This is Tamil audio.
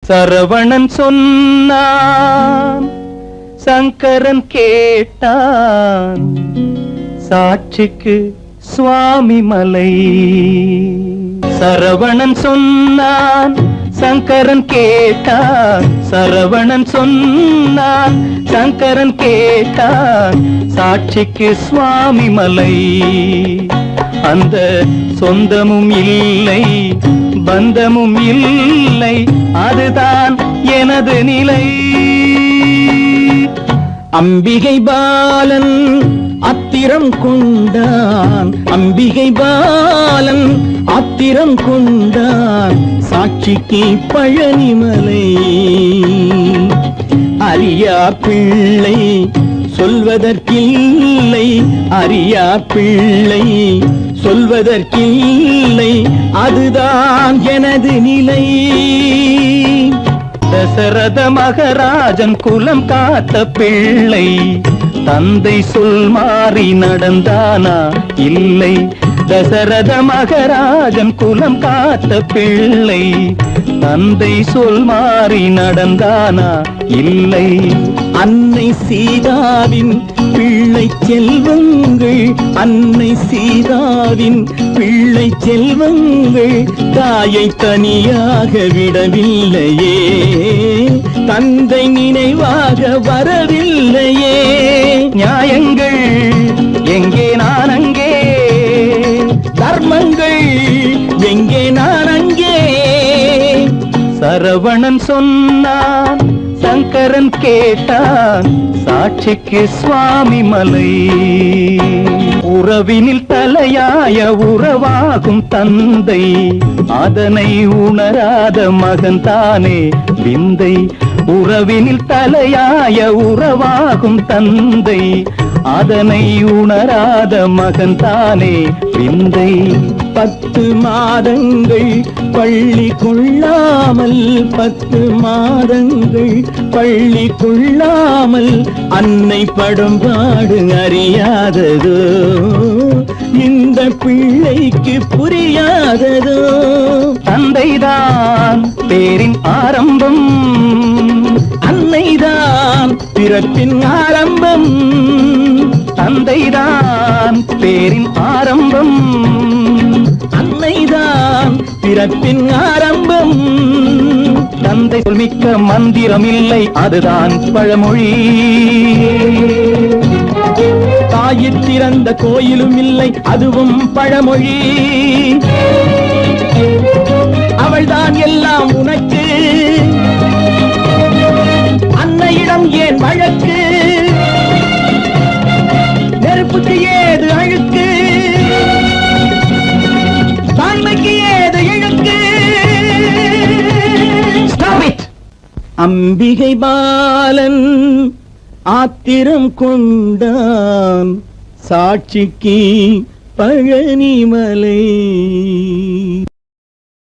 சரவணன் சொன்னான், சங்கரன் கேட்டான், சாட்சிக்கு சுவாமி மலை. சரவணன் சொன்னான், சங்கரன் கேட்டான், சரவணன் சொன்னான், சங்கரன் கேட்டான், சாட்சிக்கு சுவாமி மலை. அந்த சொந்தமும் இல்லை, பந்தமும் இல்லை, அதுதான் எனது நிலை. அம்பிகை பாலன் அத்திரம் கொண்டான், அம்பிகை பாலன் ஆத்திரம் கொண்டான், சாட்சிக்கு பழனிமலை. அறியா பிள்ளை சொல்வதற்கில்லை, அறியா பிள்ளை சொல்வதற்கில்லை, அதுதான் எனது நிலை. தசரத மகராஜன் குலம் காத்த பிள்ளை, தந்தை சொல் மாறி நடந்தானா இல்லை. தசரத மகராஜன் குலம் காத்த பிள்ளை, தந்தை சொல் மாறி நடந்தானா இல்லை. அன்னை சீதாவின் பிள்ளை செல்வங்கள், அன்னை சீதாவின் பிள்ளை செல்வங்கள் தாயை தனியாக விடவில்லையே, தந்தை நினைவாக வரவில்லையே. நியாயங்கள் எங்கே நான் அங்கே, தர்மங்கள் எங்கே நான் அங்கே. சரவணன் சொன்னான், சங்கரன் கேட்டான், சாட்சிக்கு சுவாமி மலை. உறவினில் தலையாய உறவாகும் தந்தை, அதனை உணராத மகன் தானே விந்தை. உறவினில் தலையாய உறவாகும் தந்தை, அதனை உணராத மகன் தானே விந்தை. 10 மாதங்கள் பள்ளி கொள்ளாமல், 10 மாதங்கள் பள்ளி கொள்ளாமல், அன்னை படும் பாடு அறியாததோ, இந்த பிள்ளைக்கு புரியாததோ. தந்தைதான் பேரின் ஆரம்பம், அன்னைதான் பிறப்பின் ஆரம்பம். தந்தைதான் பேரின் ஆரம்பம், அன்னைதான் பிறப்பின் ஆரம்பம். தந்தை சொல்மிக்க மந்திரம் இல்லை, அதுதான் பழமொழி. தாயிற் திறந்த கோயிலும் இல்லை, அதுவும் பழமொழி. அவள்தான் எல்லாம் உனக்கு, அன்னையிடம் ஏன் வழக்கு? நெருப்புக்கு ஏது அழுக்கு, தாய்மைக்கு ஏது இழுக்கு? அம்பிகை பாலன் ஆத்திரம் கொண்டான், சாட்சிக்கு பழனிமலை.